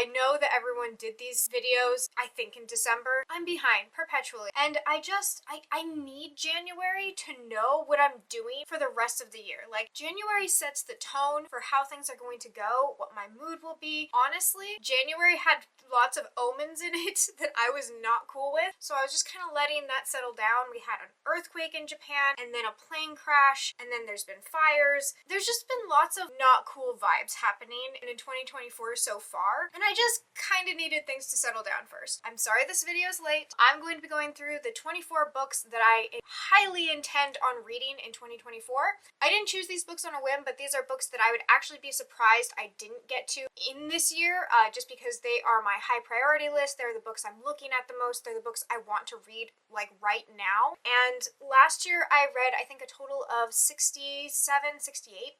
I know that everyone did these videos, I think in December. I'm behind perpetually. And I need January to know what I'm doing for the rest of the year. Like, January sets the tone for how things are going to go, what my mood will be. Honestly, January had lots of omens in it that I was not cool with, so I was just kind of letting that settle down. We had an earthquake in Japan, and then a plane crash, and then there's been fires. There's just been lots of not cool vibes happening in 2024 so far, and I just kind of needed things to settle down first. I'm sorry this video is late. I'm going to be going through the 24 books that I highly intend on reading in 2024. I didn't choose these books on a whim, but these are books that I would actually be surprised I didn't get to in this year, just because they are my high priority list. They're the books I'm looking at the most. They're the books I want to read like right now. And last year I read, I think, a total of 68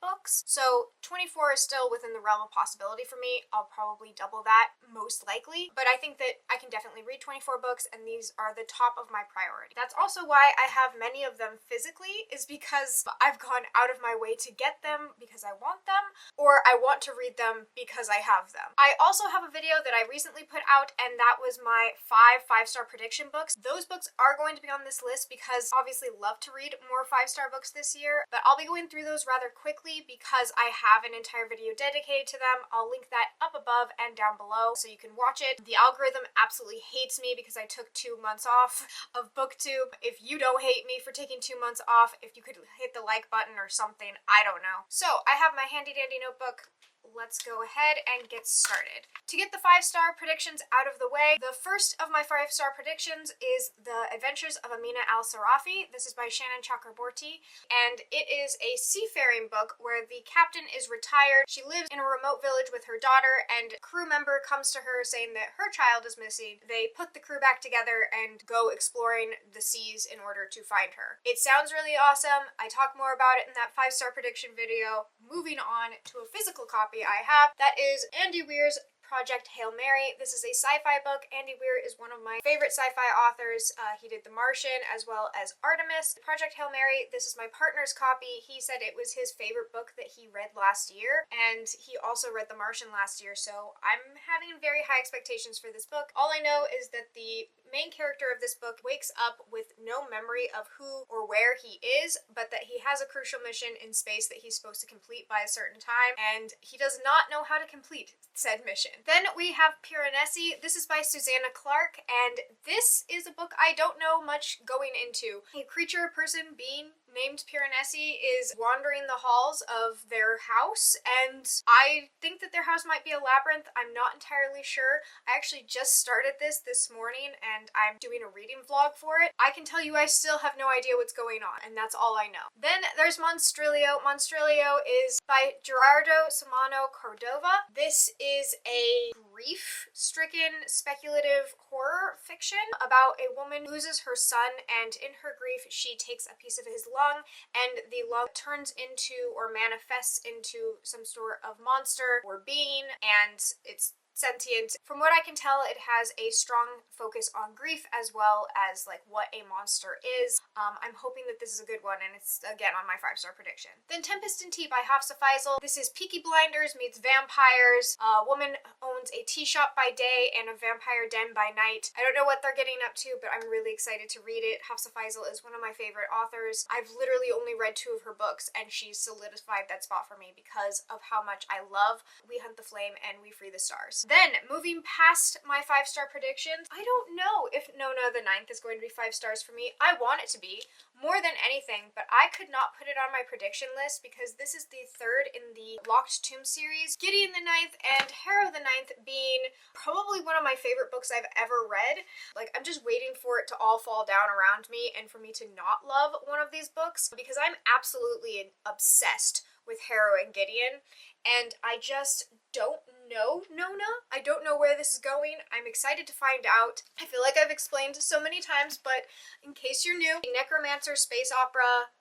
books. So 24 is still within the realm of possibility for me. I'll probably double that most likely, but I think that I can definitely read 24 books, and these are the top of my priority. That's also why I have many of them physically, is because I've gone out of my way to get them because I want them, or I want to read them because I have them. I also have a video that I recently put out, and that was my 5-star prediction books. Those books are going to be on this list because obviously love to read more 5-star books this year, but I'll be going through those rather quickly because I have an entire video dedicated to them. I'll link that up above and down below so you can watch it. The algorithm absolutely hates me because I took 2 months off of BookTube. If you don't hate me for taking 2 months off, if you could hit the like button or something, I don't know. So I have my handy dandy notebook. Let's go ahead and get started. To get the 5-star predictions out of the way, the first of my 5-star predictions is The Adventures of Amina al-Sarafi. This is by Shannon Chakraborty, and it is a seafaring book where the captain is retired. She lives in a remote village with her daughter, and a crew member comes to her saying that her child is missing. They put the crew back together and go exploring the seas in order to find her. It sounds really awesome. I talk more about it in that 5-star prediction video. Moving on to a physical copy I have, that is Andy Weir's Project Hail Mary. This is a sci-fi book. Andy Weir is one of my favorite sci-fi authors. He did The Martian as well as Artemis. Project Hail Mary, this is my partner's copy. He said it was his favorite book that he read last year, and he also read The Martian last year, so I'm having very high expectations for this book. All I know is that the main character of this book wakes up with no memory of who or where he is, but that he has a crucial mission in space that he's supposed to complete by a certain time, and he does not know how to complete said mission. Then we have Piranesi. This is by Susanna Clark, and this is a book I don't know much going into. A creature, person, being named Piranesi is wandering the halls of their house, and I think that their house might be a labyrinth. I'm not entirely sure. I actually just started this morning, and I'm doing a reading vlog for it. I can tell you I still have no idea what's going on, and that's all I know. Then there's Monstrilio. Monstrilio is by Gerardo Samano Cordova. This is a grief-stricken speculative horror fiction about a woman who loses her son, and in her grief she takes a piece of his lung, and the lung turns into or manifests into some sort of monster or being, and it's sentient. From what I can tell, it has a strong focus on grief as well as like what a monster is. I'm hoping that this is a good one, and it's again on my 5-star prediction. Then Tempest in Tea by Hafsa Faisal. This is Peaky Blinders meets vampires. A woman owns a tea shop by day and a vampire den by night. I don't know what they're getting up to, but I'm really excited to read it. Hafsa Faisal is one of my favorite authors. I've literally only read 2 of her books, and she's solidified that spot for me because of how much I love We Hunt the Flame and We Free the Stars. Then, moving past my 5-star predictions, I don't know if Nona the 9th is going to be 5 stars for me. I want it to be, more than anything, but I could not put it on my prediction list because this is the 3rd in the Locked Tomb series. Gideon the 9th and Harrow the 9th being probably one of my favorite books I've ever read. Like, I'm just waiting for it to all fall down around me and for me to not love one of these books, because I'm absolutely obsessed with Harrow and Gideon, and I just don't know Nona. I don't know where this is going. I'm excited to find out. I feel like I've explained so many times, but in case you're new, a necromancer space opera,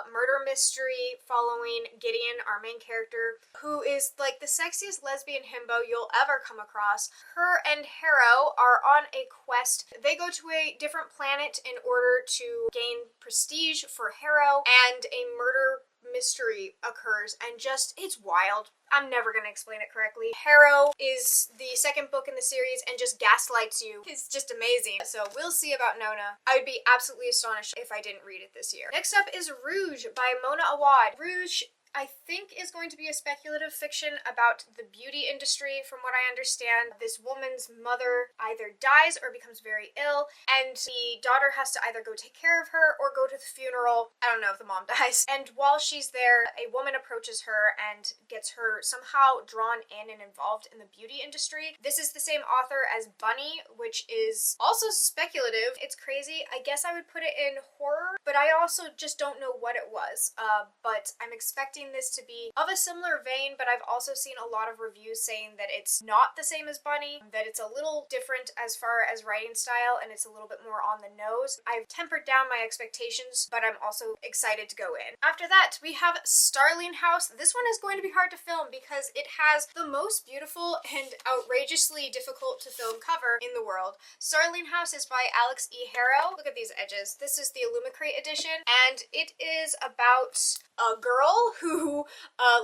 murder mystery following Gideon, our main character, who is like the sexiest lesbian himbo you'll ever come across. Her and Harrow are on a quest. They go to a different planet in order to gain prestige for Harrow, and a murder mystery occurs and just, it's wild. I'm never gonna explain it correctly. Harrow is the second book in the series and just gaslights you. It's just amazing. So we'll see about Nona. I would be absolutely astonished if I didn't read it this year. Next up is Rouge by Mona Awad. Rouge, I think, is going to be a speculative fiction about the beauty industry. From what I understand, this woman's mother either dies or becomes very ill, and the daughter has to either go take care of her or go to the funeral. I don't know if the mom dies. And while she's there, a woman approaches her and gets her somehow drawn in and involved in the beauty industry. This is the same author as Bunny, which is also speculative. It's crazy. I guess I would put it in horror, but I also just don't know what it was. But I'm expecting this to be of a similar vein, but I've also seen a lot of reviews saying that it's not the same as Bunny, that it's a little different as far as writing style, and it's a little bit more on the nose. I've tempered down my expectations, but I'm also excited to go in. After that, we have Starling House. This one is going to be hard to film because it has the most beautiful and outrageously difficult to film cover in the world. Starling House is by Alex E. Harrow. Look at these edges. This is the Illumicrate edition, and it is about a girl who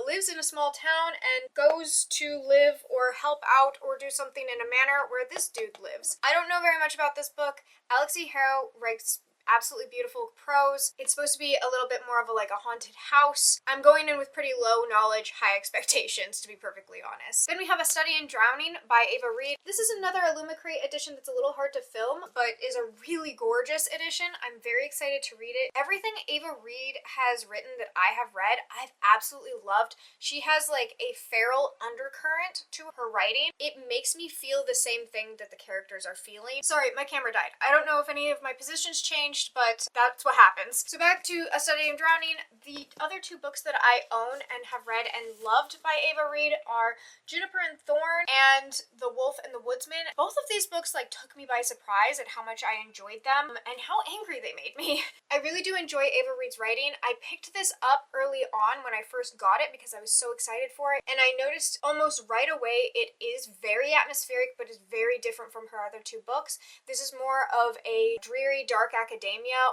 lives in a small town and goes to live or help out or do something in a manor where this dude lives. I don't know very much about this book. Alex E. Harrow writes absolutely beautiful prose. It's supposed to be a little bit more of a haunted house. I'm going in with pretty low knowledge, high expectations, to be perfectly honest. Then we have A Study in Drowning by Ava Reid. This is another Illumicrate edition that's a little hard to film, but is a really gorgeous edition. I'm very excited to read it. Everything Ava Reid has written that I have read, I've absolutely loved. She has a feral undercurrent to her writing. It makes me feel the same thing that the characters are feeling. Sorry, my camera died. I don't know if any of my positions changed, but that's what happens. So back to A Study in Drowning. The other two books that I own and have read and loved by Ava Reid are Juniper and Thorn and The Wolf and the Woodsman. Both of these books took me by surprise at how much I enjoyed them and how angry they made me. I really do enjoy Ava Reid's writing. I picked this up early on when I first got it because I was so excited for it, and I noticed almost right away it is very atmospheric but is very different from her other two books. This is more of a dreary, dark academia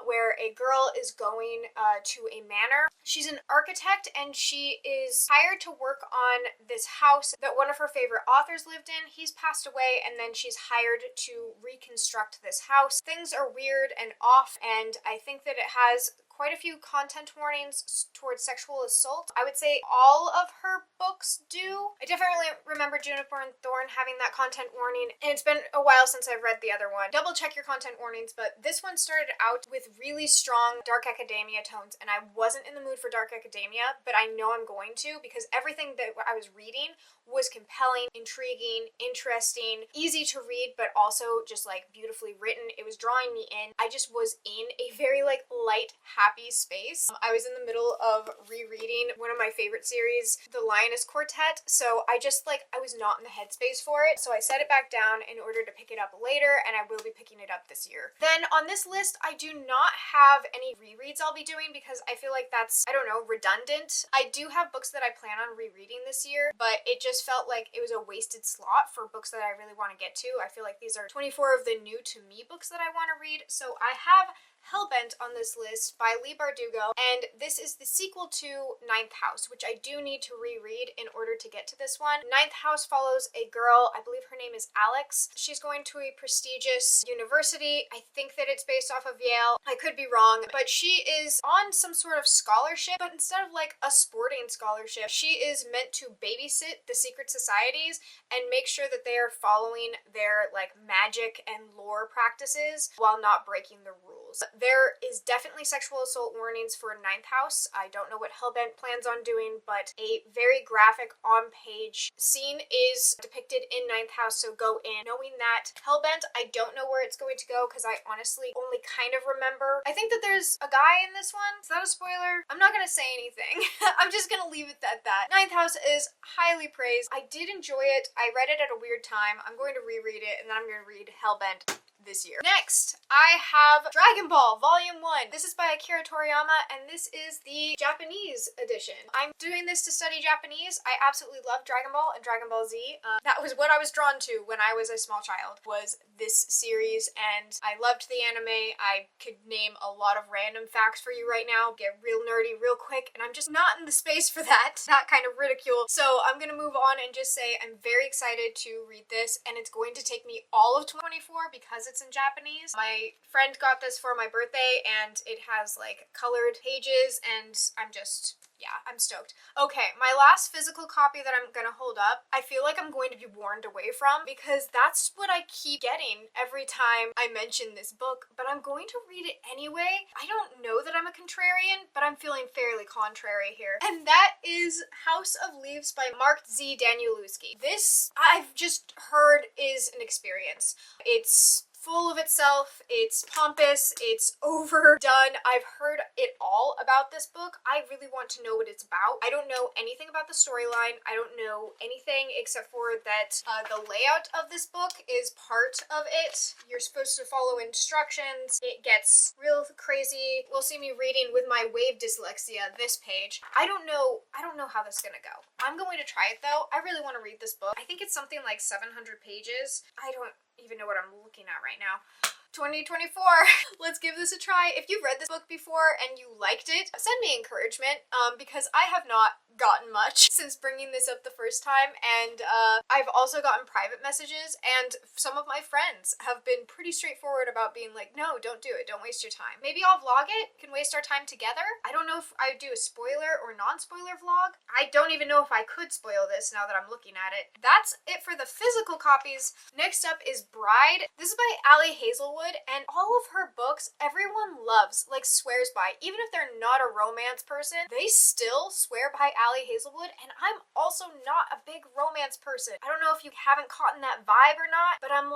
where a girl is going to a manor. She's an architect and she is hired to work on this house that one of her favorite authors lived in. He's passed away, and then she's hired to reconstruct this house. Things are weird and off, and I think that it has quite a few content warnings towards sexual assault. I would say all of her books do. I definitely remember Juniper and Thorn having that content warning, and it's been a while since I've read the other one. Double check your content warnings, but this one started out with really strong dark academia tones, and I wasn't in the mood for dark academia, but I know I'm going to because everything that I was reading was compelling, intriguing, interesting, easy to read, but also just beautifully written. It was drawing me in. I just was in a very light, happy space. I was in the middle of rereading one of my favorite series, The Lioness Quartet, so I was not in the headspace for it, so I set it back down in order to pick it up later, and I will be picking it up this year. Then on this list, I do not have any rereads I'll be doing because I feel like that's, I don't know, redundant. I do have books that I plan on rereading this year, but it just felt like it was a wasted slot for books that I really want to get to. I feel like these are 24 of the new to me books that I want to read, so I have Hellbent on this list by Leigh Bardugo, and this is the sequel to Ninth House, which I do need to reread in order to get to this one. Ninth House follows a girl, I believe her name is Alex. She's going to a prestigious university. I think that it's based off of Yale. I could be wrong, but she is on some sort of scholarship, but instead of a sporting scholarship, she is meant to babysit the secret societies and make sure that they are following their magic and lore practices while not breaking the rules. There is definitely sexual assault warnings for Ninth House. I don't know what Hellbent plans on doing, but a very graphic on-page scene is depicted in Ninth House, so go in knowing that. Hellbent, I don't know where it's going to go because I honestly only kind of remember. I think that there's a guy in this one. Is that a spoiler? I'm not gonna say anything. I'm just gonna leave it at that. Ninth House is highly praised. I did enjoy it. I read it at a weird time. I'm going to reread it, and then I'm going to read Hellbent this year. Next, I have Dragon Ball Volume 1. This is by Akira Toriyama, and this is the Japanese edition. I'm doing this to study Japanese. I absolutely love Dragon Ball and Dragon Ball Z. That was what I was drawn to when I was a small child, was this series, and I loved the anime. I could name a lot of random facts for you right now, get real nerdy real quick, and I'm just not in the space for that kind of ridicule. So I'm gonna move on and just say I'm very excited to read this, and it's going to take me all of 2024 because it's in Japanese. My friend got this for my birthday, and it has like colored pages, and yeah, I'm stoked. Okay, my last physical copy that I'm gonna hold up, I feel like I'm going to be warned away from because that's what I keep getting every time I mention this book, but I'm going to read it anyway. I don't know that I'm a contrarian, but I'm feeling fairly contrary here. And that is House of Leaves by Mark Z. Danielewski. This, I've just heard, is an experience. It's full of itself, it's pompous, it's overdone. I've heard it all about this book. I really want to know what it's about. I don't know anything about the storyline. I don't know anything except for that the layout of this book is part of it. You're supposed to follow instructions. It gets real crazy. We'll see me reading with my wave dyslexia this page. I don't know how this is gonna go. I'm going to try it though. I really want to read this book. I think it's something like 700 pages. I don't even know what I'm looking at right now. 2024. Let's give this a try. If you've read this book before and you liked it, send me encouragement because I have not gotten much since bringing this up the first time, and I've also gotten private messages, and some of my friends have been pretty straightforward about being like, no, don't do it, don't waste your time. Maybe I'll vlog it, can waste our time together. I don't know if I do a spoiler or non-spoiler vlog. I don't even know if I could spoil this now that I'm looking at it. That's it for the physical copies. Next up is Bride. This is by Ali Hazelwood, and all of her books everyone loves, like swears by. Even if they're not a romance person, they still swear by Ali Hazelwood, and I'm also not a big romance person. I don't know if you haven't caught in that vibe or not, but I'm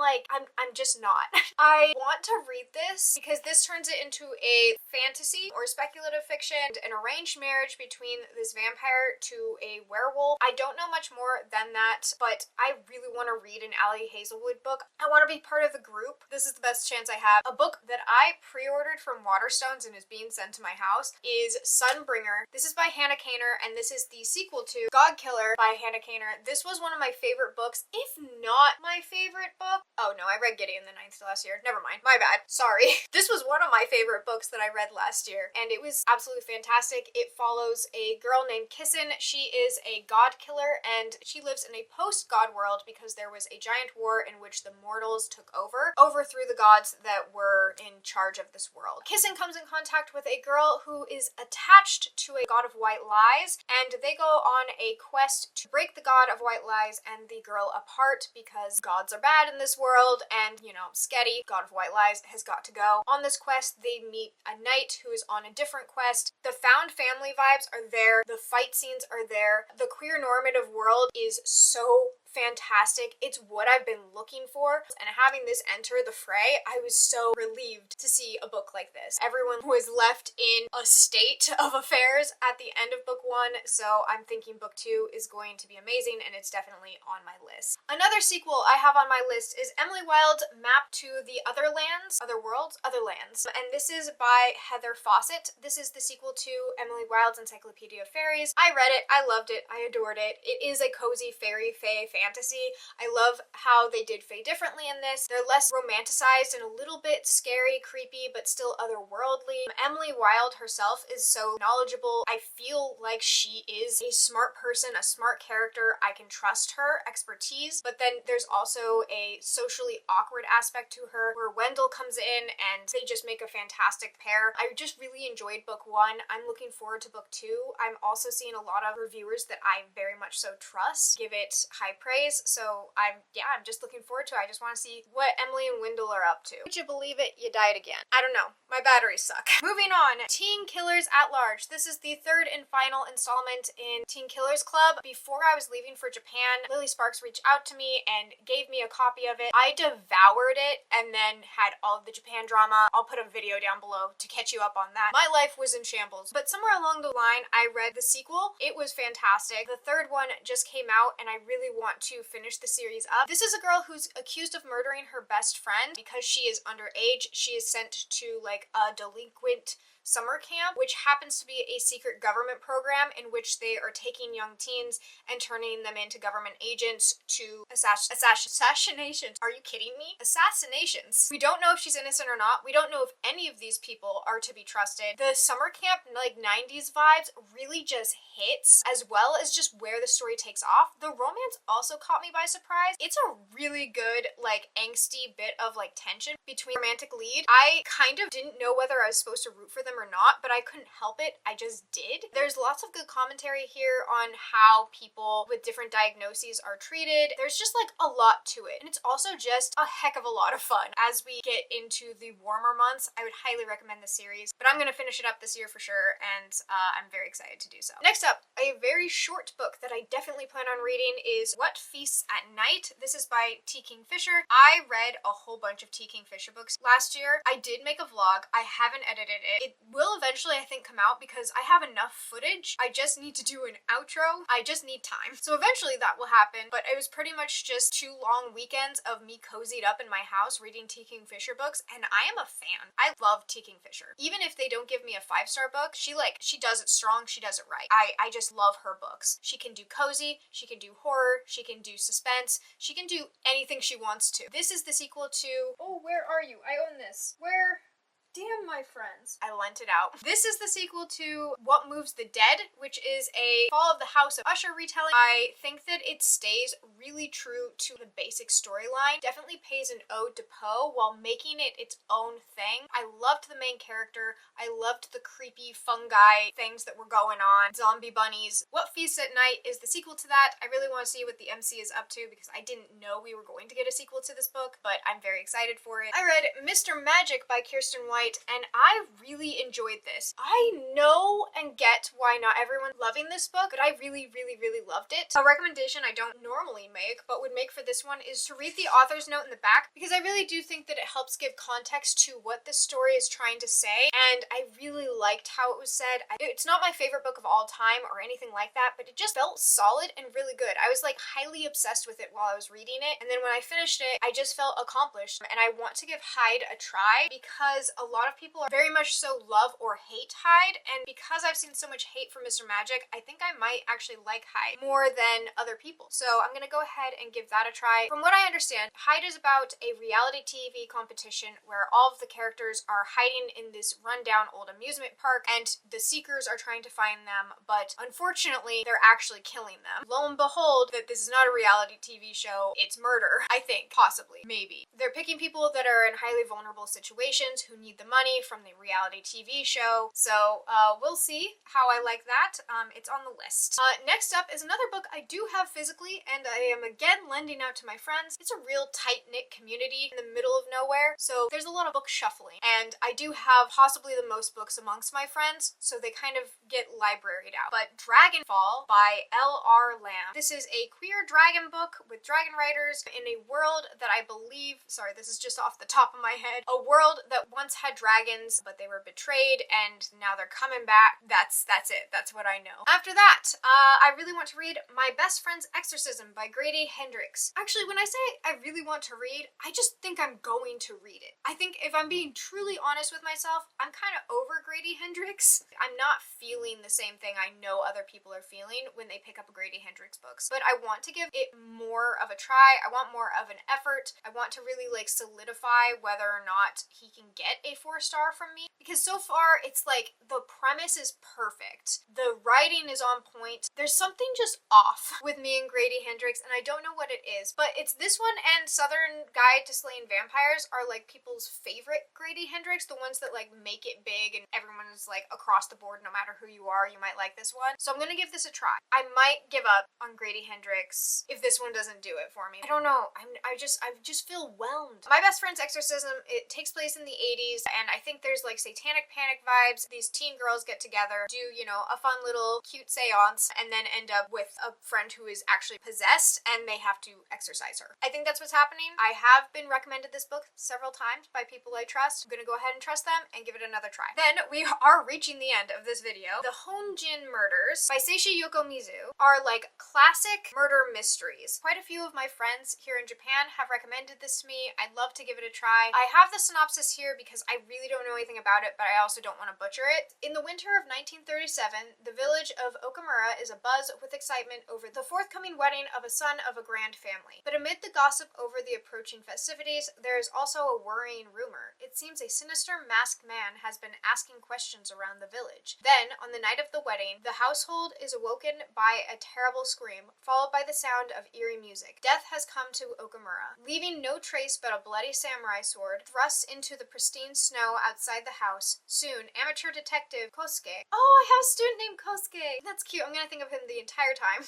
just not. I want to read this because this turns it into a fantasy or speculative fiction, an arranged marriage between this vampire to a werewolf. I don't know much more than that, but I really want to read an Ali Hazelwood book. I want to be part of the group. This is the best chance I have. A book that I pre-ordered from Waterstones and is being sent to my house is Sunbringer. This is by Hannah Kaner, and this is the sequel to God Killer by Hannah Kaner. This was one of my favorite books, if not my favorite book. Oh no, I read Gideon the Ninth last year. Never mind. My bad. Sorry. This was one of my favorite books that I read last year, and it was absolutely fantastic. It follows a girl named Kissin. She is a god killer, and she lives in a post-god world because there was a giant war in which the mortals took overthrew the gods that were in charge of this world. Kissin comes in contact with a girl who is attached to a god of white lies, and they go on a quest to break the god of white lies and the girl apart because gods are bad in this world, and, you know, Sketty, god of white lies, has got to go. On this quest, they meet a knight who is on a different quest. The found family vibes are there. The fight scenes are there. The queer normative world is so fantastic. It's what I've been looking for, and having this enter the fray, I was so relieved to see a book like this. Everyone was left in a state of affairs at the end of book 1, so I'm thinking book 2 is going to be amazing, and it's definitely on my list. Another sequel I have on my list is Emily Wilde's Map to the Other Lands, Other Worlds, Other Lands, and this is by Heather Fawcett. This is the sequel to Emily Wilde's Encyclopedia of Fairies. I read it, I loved it, I adored it. It is a cozy fairy fae fantasy. I love how they did fae differently in this. They're less romanticized and a little bit scary, creepy, but still otherworldly. Emily Wilde herself is so knowledgeable. I feel like she is a smart person, a smart character. I can trust her expertise, but then there's also a socially awkward aspect to her where Wendell comes in and they just make a fantastic pair. I just really enjoyed book 1. I'm looking forward to book 2. I'm also seeing a lot of reviewers that I very much so trust give it high praise, so I'm just looking forward to it. I just want to see what Emily and Wendell are up to. Would you believe it? You died again. I don't know. My batteries suck. Moving on. Teen Killers at Large. This is the third and final installment in Teen Killers Club. Before I was leaving for Japan, Lily Sparks reached out to me and gave me a copy of it. I devoured it and then had all of the Japan drama. I'll put a video down below to catch you up on that. My life was in shambles, but somewhere along the line I read the sequel. It was fantastic. The third one just came out and I really want want to finish the series up. This is a girl who's accused of murdering her best friend. Because she is underage, she is sent to like a delinquent summer camp, which happens to be a secret government program in which they are taking young teens and turning them into government agents to assassinations. Are you kidding me? Assassinations. We don't know if she's innocent or not. We don't know if any of these people are to be trusted. The summer camp, like 90s vibes, really just hits, as well as just where the story takes off. The romance also caught me by surprise. It's a really good, like, angsty bit of like tension between romantic lead. I kind of didn't know whether I was supposed to root for them or not, but I couldn't help it. I just did. There's lots of good commentary here on how people with different diagnoses are treated. There's just like a lot to it, and it's also just a heck of a lot of fun. As we get into the warmer months, I would highly recommend the series, but I'm gonna finish it up this year for sure, and I'm very excited to do so. Next up, a very short book that I definitely plan on reading is What Feasts at Night. This is by T. Kingfisher. I read a whole bunch of T. Kingfisher books last year. I did make a vlog. I haven't edited it. It will eventually, I think, come out because I have enough footage. I just need to do an outro. I just need time. So eventually that will happen, but it was pretty much just 2 long weekends of me cozied up in my house reading T. Kingfisher books, and I am a fan. I love T. Kingfisher. Even if they don't give me a 5-star book, she does it strong, she does it right. I just love her books. She can do cozy, she can do horror, she can do suspense, she can do anything she wants to. This is the sequel to, oh, where are you? I own this. Where? Damn, my friends. I lent it out. This is the sequel to What Moves the Dead, which is a Fall of the House of Usher retelling. I think that it stays really true to the basic storyline. Definitely pays an ode to Poe while making it its own thing. I loved the main character. I loved the creepy fungi things that were going on. Zombie bunnies. What Feasts at Night is the sequel to that. I really want to see what the MC is up to because I didn't know we were going to get a sequel to this book, but I'm very excited for it. I read Mr. Magic by Kirsten White, and I really enjoyed this. I know and get why not everyone's loving this book, but I really loved it. A recommendation I don't normally make, but would make for this one, is to read the author's note in the back, because I really do think that it helps give context to what this story is trying to say, and I really liked how it was said. It's not my favorite book of all time or anything like that, but it just felt solid and really good. I was like highly obsessed with it while I was reading it, and then when I finished it, I just felt accomplished, and I want to give Hyde a try because a lot of people are very much so love or hate Hyde, and because I've seen so much hate for Mr. Magic, I think I might actually like Hyde more than other people. So I'm gonna go ahead and give that a try. From what I understand, Hyde is about a reality TV competition where all of the characters are hiding in this rundown old amusement park, and the seekers are trying to find them, but unfortunately, they're actually killing them. Lo and behold, that this is not a reality TV show, it's murder, I think, possibly, maybe. They're picking people that are in highly vulnerable situations who need the money from the reality TV show, so we'll see how I like that. It's on the list. Next up is another book I do have physically, and I am again lending out to my friends. It's a real tight-knit community in the middle of nowhere, so there's a lot of book shuffling, and I do have possibly the most books amongst my friends, so they kind of get libraried out. But Dragonfall by L.R. Lamb. This is a queer dragon book with dragon riders in a world that I believe, sorry, this is just off the top of my head, a world that once had dragons, but they were betrayed, and now they're coming back. That's it. That's what I know. After that, I really want to read My Best Friend's Exorcism by Grady Hendrix. Actually, when I say I really want to read, I just think I'm going to read it. I think if I'm being truly honest with myself, I'm kind of over Grady Hendrix. I'm not feeling the same thing I know other people are feeling when they pick up a Grady Hendrix books, but I want to give it more of a try. I want more of an effort. I want to really like solidify whether or not he can get a 4-star from me, because so far it's like the premise is perfect. The writing is on point. There's something just off with me and Grady Hendrix, and I don't know what it is, but it's this one and Southern Guide to Slaying Vampires are like people's favorite Grady Hendrix, the ones that like make it big and everyone is like across the board, no matter who you are, you might like this one. So I'm gonna give this a try. I might give up on Grady Hendrix if this one doesn't do it for me. I don't know. I just feel whelmed. My Best Friend's Exorcism, it takes place in the 80s. and I think there's like satanic panic vibes. These teen girls get together, do, you know, a fun little cute seance, and then end up with a friend who is actually possessed and they have to exorcise her. I think that's what's happening. I have been recommended this book several times by people I trust. I'm gonna go ahead and trust them and give it another try. Then we are reaching the end of this video. The Honjin Murders by Seishi Yokomizu are like classic murder mysteries. Quite a few of my friends here in Japan have recommended this to me. I'd love to give it a try. I have the synopsis here because I really don't know anything about it, but I also don't want to butcher it. In the winter of 1937, the village of Okamura is abuzz with excitement over the forthcoming wedding of a son of a grand family. But amid the gossip over the approaching festivities, there is also a worrying rumor. It seems a sinister masked man has been asking questions around the village. Then, on the night of the wedding, the household is awoken by a terrible scream, followed by the sound of eerie music. Death has come to Okamura, leaving no trace but a bloody samurai sword thrust into the pristine snow outside the house. Soon, amateur detective Kosuke, oh, I have a student named Kosuke, that's cute, I'm gonna think of him the entire time,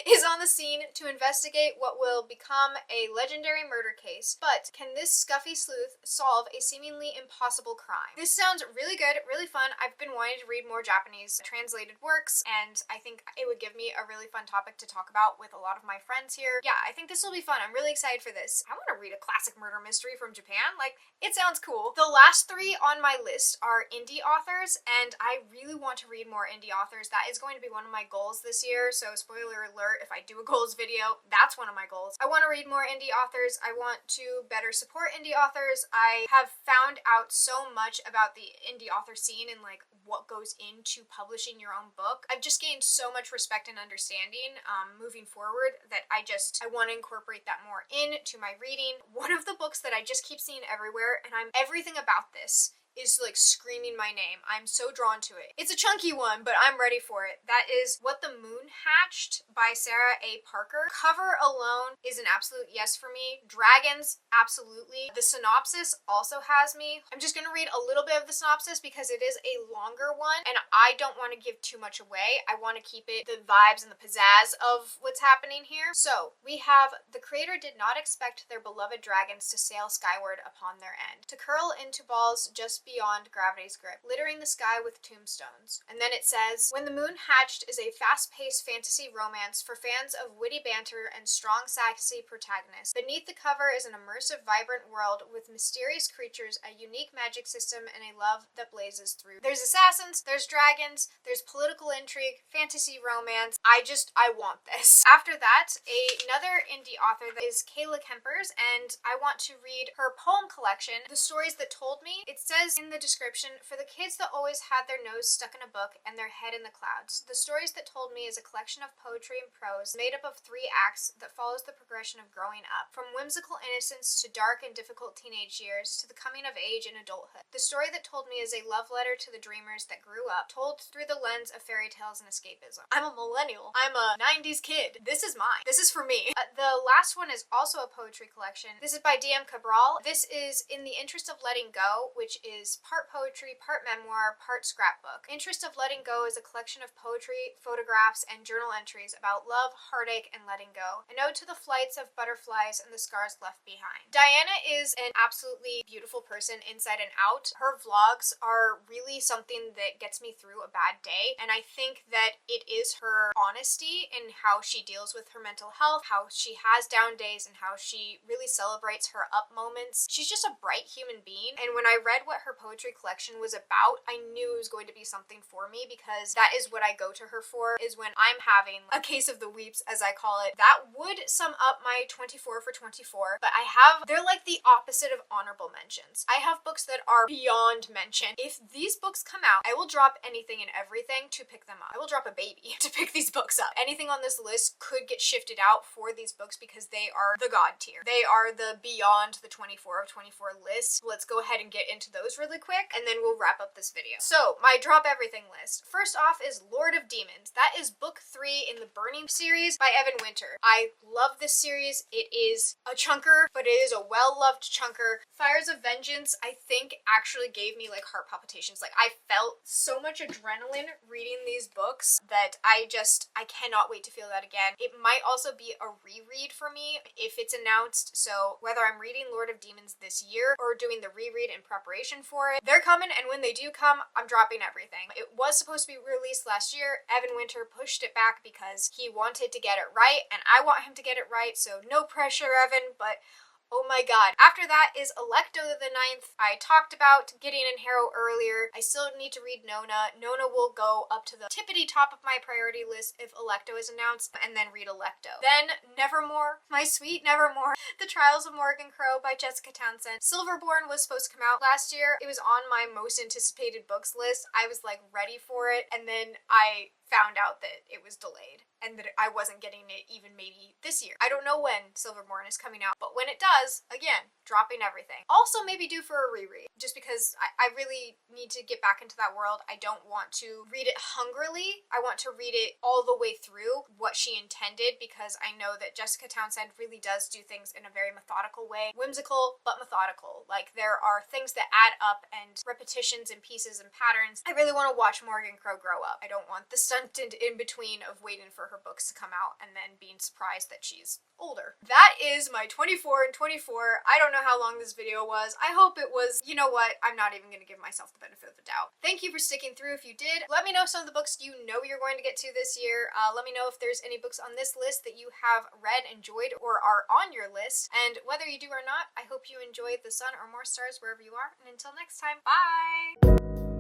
is on the scene to investigate what will become a legendary murder case. But can this scuffy sleuth solve a seemingly impossible crime? This sounds really good, really fun. I've been wanting to read more Japanese translated works, and I think it would give me a really fun topic to talk about with a lot of my friends here. Yeah, I think this will be fun. I'm really excited for this. I want to read a classic murder mystery from Japan. Like, it sounds cool. The last three on my list are indie authors, and I really want to read more indie authors. That is going to be one of my goals this year, so spoiler alert, if I do a goals video, that's one of my goals. I want to read more indie authors. I want to better support indie authors. I have found out so much about the indie author scene and like what goes into publishing your own book. I've just gained so much respect and understanding moving forward that I want to incorporate that more into my reading. One of the books that I just keep seeing everywhere, and everything about this is like screaming my name. I'm so drawn to it. It's a chunky one, but I'm ready for it. That is What the Moon Hatched by Sarah A. Parker. Cover alone is an absolute yes for me. Dragons, absolutely. The synopsis also has me. I'm just gonna read a little bit of the synopsis because it is a longer one and I don't want to give too much away. I want to keep it the vibes and the pizzazz of what's happening here. So we have the creator did not expect their beloved dragons to sail skyward upon their end, to curl into balls just beyond gravity's grip, littering the sky with tombstones. And then it says, When the Moon Hatched is a fast-paced fantasy romance for fans of witty banter and strong sassy protagonists. Beneath the cover is an immersive, vibrant world with mysterious creatures, a unique magic system, and a love that blazes through. There's assassins, there's dragons, there's political intrigue, fantasy romance. I want this. After that, another indie author that is Kayla Kempers, and I want to read her poem collection, The Stories That Told Me. It says in the description, for the kids that always had their nose stuck in a book and their head in the clouds. The Stories That Told Me is a collection of poetry and prose made up of 3 acts that follows the progression of growing up, from whimsical innocence to dark and difficult teenage years to the coming of age and adulthood. The Story That Told Me is a love letter to the dreamers that grew up, told through the lens of fairy tales and escapism. I'm a millennial. I'm a 90s kid. This is mine. This is for me. The last one is also a poetry collection. This is by DM Cabral. This is In the Interest of Letting Go, which is part poetry, part memoir, part scrapbook. Interest of Letting Go is a collection of poetry, photographs, and journal entries about love, heartache, and letting go. An ode to the flights of butterflies and the scars left behind. Diana is an absolutely beautiful person inside and out. Her vlogs are really something that gets me through a bad day, and I think that it is her honesty in how she deals with her mental health, how she has down days, and how she really celebrates her up moments. She's just a bright human being, and when I read what her poetry collection was about, I knew it was going to be something for me because that is what I go to her for, is when I'm having a case of the weeps, as I call it. That would sum up my 24 for 24, but they're like the opposite of honorable mentions. I have books that are beyond mention. If these books come out, I will drop anything and everything to pick them up. I will drop a baby to pick these books up. Anything on this list could get shifted out for these books because they are the god tier. They are the beyond the 24 of 24 list. Let's go ahead and get into those really quick, and then we'll wrap up this video. So, my drop everything list. First off is Lord of Demons. That is book 3 3 in the Burning series by Evan Winter. I love this series. It is a chunker, but it is a well-loved chunker. Fires of Vengeance, I think, actually gave me like heart palpitations. Like, I felt so much adrenaline reading these books that I cannot wait to feel that again. It might also be a reread for me if it's announced, so whether I'm reading Lord of Demons this year or doing the reread in preparation for it, they're coming, and when they do come, I'm dropping everything. It was supposed to be released last year. Evan Winter pushed it back because he wanted to get it right, and I want him to get it right, so no pressure, Evan, but oh my god. After that is Electo the Ninth. I talked about Gideon and Harrow earlier. I still need to read Nona. Nona will go up to the tippity top of my priority list if Electo is announced, and then read Electo. Then Nevermore, my sweet Nevermore. The Trials of Morgan Crow by Jessica Townsend. Silverborn was supposed to come out last year. It was on my most anticipated books list. I was like ready for it, and then I found out that it was delayed and that I wasn't getting it even maybe this year. I don't know when Silverborn is coming out, but when it does, again, dropping everything. Also maybe due for a reread, just because I really need to get back into that world. I don't want to read it hungrily. I want to read it all the way through what she intended, because I know that Jessica Townsend really does do things in a very methodical way. Whimsical, but methodical. Like, there are things that add up and repetitions and pieces and patterns. I really want to watch Morgan Crow grow up. I don't want the stunted in between of waiting for her books to come out and then being surprised that she's older. That is my 24 and 24. I don't know how long this video was. I hope it was, you know what, I'm not even gonna give myself the benefit of the doubt. Thank you for sticking through if you did. Let me know some of the books you know you're going to get to this year. Let me know if there's any books on this list that you have read, enjoyed, or are on your list. And whether you do or not, I hope you enjoy The Sun or More Stars wherever you are. And until next time, bye!